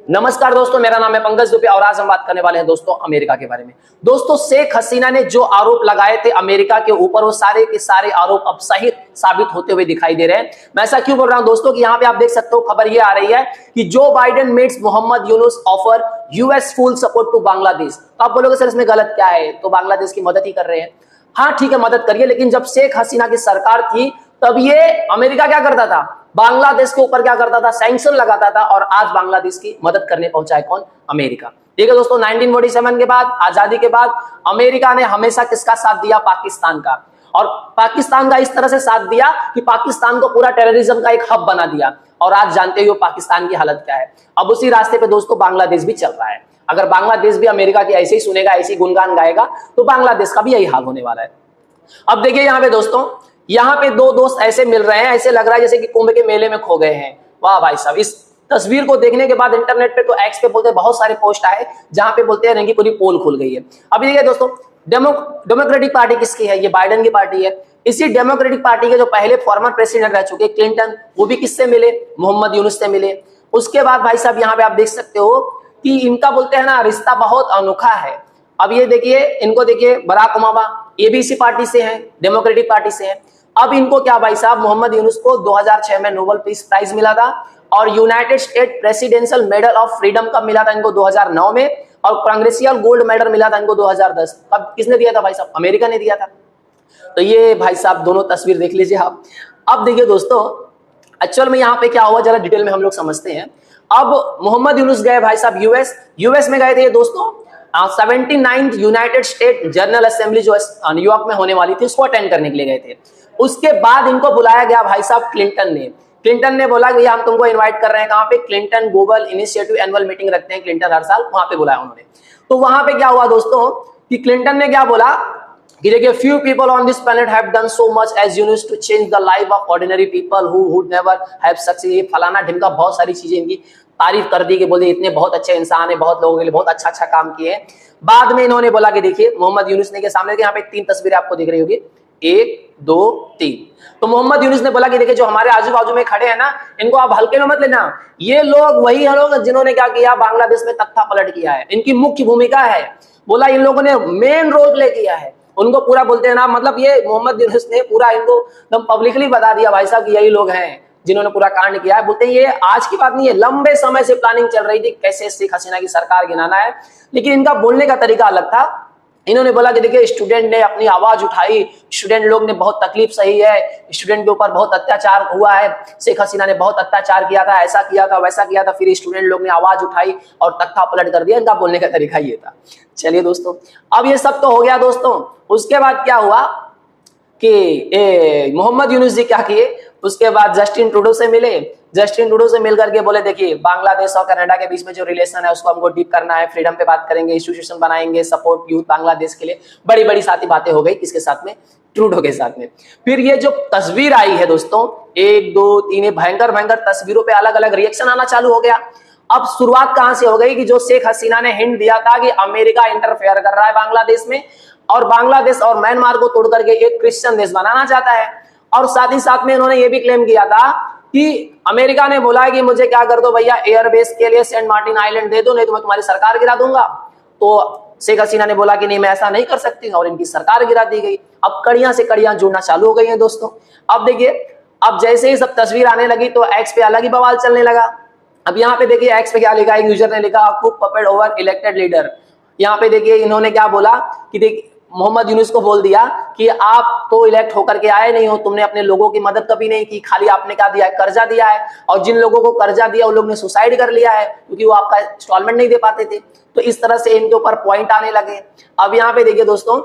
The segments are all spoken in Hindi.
नमस्कार दोस्तों, मेरा नाम है पंकज दुबे और आज हम बात करने वाले हैं दोस्तों अमेरिका के बारे में। दोस्तों, शेख हसीना ने जो आरोप लगाए थे अमेरिका के ऊपर, वो सारे के सारे आरोप अब सही साबित होते हुए दिखाई दे रहे हैं। मैं ऐसा क्यों बोल रहा हूं दोस्तों कि यहाँ पे आप देख सकते हो, खबर ये आ रही है कि जो Biden meets Muhammad Yunus offer US full support to Bangladesh. तो आप बोलोगे सर इसमें गलत क्या है, तो बांग्लादेश की मदद ही कर रहे हैं। हाँ ठीक है, मदद करिए, लेकिन जब शेख हसीना की सरकार थी तब ये अमेरिका क्या करता था, बांग्लादेश के ऊपर क्या करता था, सैंक्शन लगाता था। और आज बांग्लादेश की मदद करने पहुंचा है कौन? अमेरिका। ठीक है दोस्तों, 1947 के बाद, आजादी के बाद अमेरिका ने हमेशा किसका साथ दिया? पाकिस्तान का। और पाकिस्तान का इस तरह से साथ दिया कि पाकिस्तान को पूरा टेररिज्म का एक हब बना दिया। और आज जानते हो पाकिस्तान की हालत क्या है। अब उसी रास्ते पे दोस्तों बांग्लादेश भी चल रहा है। अगर बांग्लादेश भी अमेरिका की ऐसे ही सुनेगा, ऐसे ही गुणगान गाएगा, तो बांग्लादेश का भी यही हाल होने वाला है। अब देखिए यहाँ पे दोस्तों, यहाँ पे दो दोस्त ऐसे मिल रहे हैं, ऐसे लग रहा है जैसे कि कुंभ के मेले में खो गए हैं। वाह भाई साहब, इस तस्वीर को देखने के बाद इंटरनेट पे तो एक्स पे बोलते हैं, बहुत सारे पोस्ट आए जहां पे बोलते हैं कि पूरी पोल खुल गई है। अभी देखिए दोस्तों, डेमोक्रेटिक पार्टी किसकी है? ये बाइडेन की पार्टी है। इसी डेमोक्रेटिक पार्टी के जो पहले फॉर्मर प्रेसिडेंट रह चुके क्लिंटन, वो भी किससे मिले? मोहम्मद यूनुस से मिले। उसके बाद भाई साहब यहाँ पे आप देख सकते हो कि इनका बोलते हैं ना, रिश्ता बहुत अनोखा है। अब ये देखिए, इनको देखिए, बराक ओबामा ये भी इसी पार्टी से हैं, डेमोक्रेटिक पार्टी से हैं। अब इनको क्या भाई साहब, मोहम्मद यूनुस को 2006 में नोबेल पीस प्राइज मिला था, और United state presidential medal of freedom कब मिला था इनको? 2009 में। और कांग्रेसियल गोल्ड मेडल मिला था इनको 2010। अब किसने दिया था भाई साहब? अमेरिका ने दिया था। तो ये भाई साहब दोनों तस्वीर देख लीजिए आप। अब देखिए दोस्तों, एक्चुअल में यहाँ पे क्या हुआ, जरा डिटेल में हम लोग समझते हैं। अब मोहम्मद यूनुस गए भाई साहब यूएस में गए थे ये दोस्तों। 79th United state general assembly जो न्यूयॉर्क में होने वाली थी, उसको अटेंड करने के लिए गए थे। उसके बाद इनको बुलाया गया भाई साहब क्लिंटन ने बोला कि हम तुमको इनवाइट कर रहे हैं। कहां पे? Clinton global initiative annual meeting रखते हैं क्लिंटन हर साल, वहां पे बुलाया उन्होंने। तो वहां पे क्या हुआ दोस्तों कि क्लिंटन ने क्या बोला कि देखिए, few people on this planet have done so much as Yunus to change the life of ordinary people who would never have succeeded। फलाना ढिमका बहुत सारी चीजें इनकी तारीफ कर दी कि बोले इतने बहुत अच्छे इंसान है, बहुत लोगों के लिए बहुत अच्छा काम किए हैं। बाद में इन्होंने बोला कि देखिए, मोहम्मद यूनुस ने के सामने यहाँ पे 3 तस्वीरें आपको दिख रही होगी, 1 2 3। तो मोहम्मद यूनुस ने बोला कि देखिए, जो हमारे आजू बाजू में खड़े हैं ना, इनको आप हल्के में मत लेना। ये लोग वही हैं लोग जिन्होंने क्या किया, बांग्लादेश में तख्ता पलट किया है। इनकी मुख्य भूमिका है। बोला इन लोगों ने मेन रोल प्ले किया है। उनको पूरा बोलते हैं ना, मतलब ये मोहम्मद यूनुस ने पूरा इनको एकदम पब्लिकली बता दिया भाई साहब कि यही लोग हैं जिन्होंने पूरा कांड किया है। बोलते हैं ये आज की बात नहीं है, लंबे समय से प्लानिंग चल रही थी कैसे शेख हसीना की सरकार गिराना है। लेकिन इनका बोलने का तरीका अलग था। इन्होंने बोला कि देखिए, स्टूडेंट ने अपनी आवाज उठाई, स्टूडेंट लोग ने बहुत तकलीफ सही है, स्टूडेंट के ऊपर बहुत अत्याचार हुआ है, शेख हसीना ने बहुत अत्याचार किया था, ऐसा किया था, वैसा किया था। फिर स्टूडेंट लोग ने आवाज उठाई और तख्ता पलट कर दिया। इनका बोलने का तरीका ये था। चलिए दोस्तों, अब ये सब तो हो गया दोस्तों। उसके बाद क्या हुआ कि मोहम्मद यूनुस जी क्या किए, उसके बाद जस्टिन ट्रूडो से मिले। जस्टिन ट्रूडो से मिल करके बोले देखिए, बांग्लादेश और कनाडा के बीच में जो रिलेशन है उसको हमको डीप करना है, फ्रीडम पे बात करेंगे, इंस्टीट्यूशन बनाएंगे, सपोर्ट यूथ बांग्लादेश के लिए। बड़ी बड़ी साथी बातें हो गई किसके साथ में? ट्रूडो के साथ में। फिर ये जो तस्वीर आई है दोस्तों, 1 2 3 भयंकर भयंकर तस्वीरों पे अलग अलग रिएक्शन आना चालू हो गया। अब शुरुआत कहां से हो गई कि जो शेख हसीना ने हिंट दिया था कि अमेरिका इंटरफेयर कर रहा है बांग्लादेश में, और बांग्लादेश और म्यांमार को तोड़ करके एक क्रिश्चियन देश बनाना चाहता है। और साथ ही साथ में इन्होंने ये भी क्लेम किया था कि अमेरिका ने बोला है कि मुझे क्या कर दो भैया, एयरबेस के लिए सेंट मार्टिन आइलैंड दे दो, नहीं तो मैं तुम्हारी सरकार गिरा दूंगा। तो शेख हसीना ने बोला कि नहीं, मैं ऐसा नहीं कर सकती, और इनकी सरकार गिरा दी गई। अब कड़ियां से कड़ियां जुड़ना चालू हो गई हैं दोस्तों। अब देखिए, अब जैसे ही सब तस्वीर आने लगी तो एक्स पे अलग ही बवाल चलने लगा। अब यहाँ पे देखिए, एक्स पे क्या लिखा है, यूजर ने लिखा cook puppet over elected leader. यहाँ पे देखिए, इन्होंने क्या बोला कि देखिए, मोहम्मद यूनुस को बोल दिया कि आप तो इलेक्ट होकर के आए नहीं हो, तुमने अपने लोगों की मदद कभी नहीं की, खाली आपने क्या दिया है, कर्जा दिया है। और जिन लोगों को कर्जा दिया उन लोगों ने सुसाइड कर लिया है क्योंकि वो आपका इंस्टॉलमेंट नहीं दे पाते थे। तो इस तरह से इनके ऊपर पॉइंट आने लगे। अब यहाँ पे देखिए दोस्तों,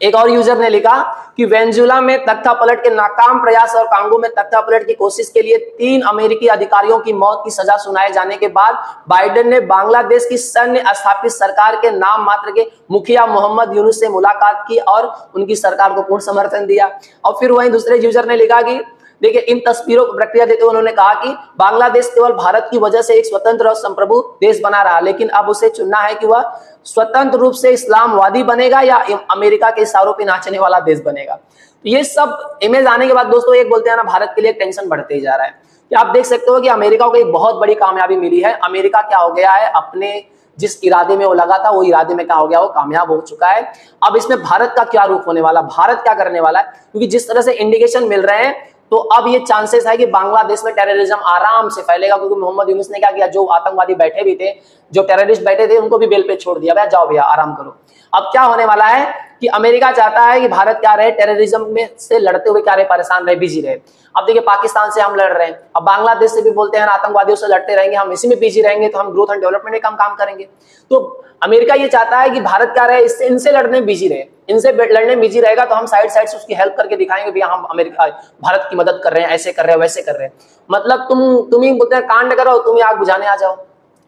एक और यूजर ने लिखा कि वेनेजुएला में तख्ता पलट के नाकाम प्रयास और कांगो में तख्ता पलट की कोशिश के लिए 3 अमेरिकी अधिकारियों की मौत की सजा सुनाए जाने के बाद बाइडेन ने बांग्लादेश की सैन्य स्थापित सरकार के नाम मात्र के मुखिया मोहम्मद यूनुस से मुलाकात की और उनकी सरकार को पूर्ण समर्थन दिया। और फिर वहीं दूसरे यूजर ने लिखा कि देखिए, इन तस्वीरों को प्रतिक्रिया देते हुए उन्होंने कहा कि बांग्लादेश केवल भारत की वजह से एक स्वतंत्र और संप्रभु देश बना रहा, लेकिन अब उसे चुनना है कि वह स्वतंत्र रूप से इस्लामवादी बनेगा या अमेरिका के इशारों पे नाचने वाला देश बनेगा। तो ये सब इमेज आने के बाद दोस्तों, एक बोलते हैं ना, भारत के लिए टेंशन बढ़ते ही जा रहा है। कि आप देख सकते हो कि अमेरिका को एक बहुत बड़ी कामयाबी मिली है। अमेरिका क्या हो गया है, अपने जिस इरादे में वो लगा था वो इरादे में क्या हो गया, वो कामयाब हो चुका है। अब इसमें भारत का क्या रुख होने वाला, भारत क्या करने वाला है, क्योंकि जिस तरह से इंडिकेशन मिल रहे हैं तो अब ये चांसेस है कि बांग्लादेश में टेररिज्म आराम से फैलेगा, क्योंकि मोहम्मद यूनुस ने क्या किया, जो आतंकवादी बैठे भी थे, जो टेररिस्ट बैठे थे, उनको भी बेल पे छोड़ दिया, भैया जाओ भैया आराम करो। अब क्या होने वाला है कि अमेरिका चाहता है कि भारत क्या रहे, टेररिज्म में से लड़ते हुए क्या रहे, परेशान रहे, बिजी रहे। अब देखिए पाकिस्तान से हम लड़ रहे हैं, अब बांग्लादेश से भी बोलते हैं आतंकवादियों से लड़ते रहेंगे, हम इसी में बिजी रहेंगे तो हम ग्रोथ एंड डेवलपमेंट में कम काम करेंगे। तो अमेरिका ये चाहता है कि भारत क्या रहे, इससे इनसे लड़ने में बिजी रहे, इनसे लड़ने में बिजी रहेगा तो हम साइड साइड से उसकी हेल्प करके दिखाएंगे भैया हम अमेरिका भारत की मदद कर रहे हैं, ऐसे कर रहे हैं, वैसे कर रहे हैं। मतलब तुम ही बोलते हैं कांड करो, तुम ही आग बुझाने आ जाओ,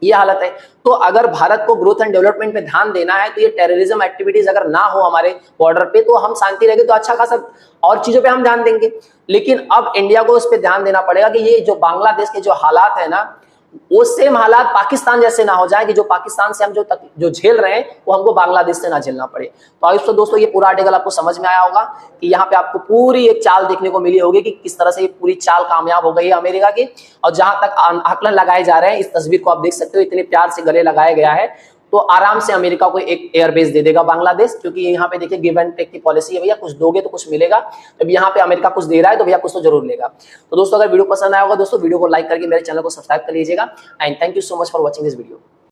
ये हालत है। तो अगर भारत को ग्रोथ एंड डेवलपमेंट पे ध्यान देना है तो ये टेररिज्म एक्टिविटीज अगर ना हो हमारे बॉर्डर पे तो हम शांति रहेगी, तो अच्छा खासा और चीजों पे हम ध्यान देंगे। लेकिन अब इंडिया को उस पर ध्यान देना पड़ेगा कि ये जो बांग्लादेश के जो हालात है ना, वो सेम हालात पाकिस्तान जैसे ना हो जाए कि जो पाकिस्तान से हम जो झेल रहे हैं वो हमको बांग्लादेश से ना झेलना पड़े। तो आइए दोस्तों ये पूरा आर्टिकल आपको समझ में आया होगा कि यहाँ पे आपको पूरी एक चाल देखने को मिली होगी कि किस तरह से ये पूरी चाल कामयाब हो गई है अमेरिका की। और जहां तक आकलन लगाए जा रहे हैं, इस तस्वीर को आप देख सकते हो, इतने प्यार से गले लगाया गया है, तो आराम से अमेरिका को एक एयरबेस दे देगा बांग्लादेश, क्योंकि यहाँ पे देखिए गिव एंड टेक की पॉलिसी है, भैया कुछ दोगे तो कुछ मिलेगा। अब यहाँ पे अमेरिका कुछ दे रहा है तो भैया कुछ तो जरूर लेगा। तो दोस्तों अगर वीडियो पसंद आया होगा दोस्तों, वीडियो को लाइक करके मेरे चैनल को सब्सक्राइब कर लीजिएगा। And thank you so much for watching this video.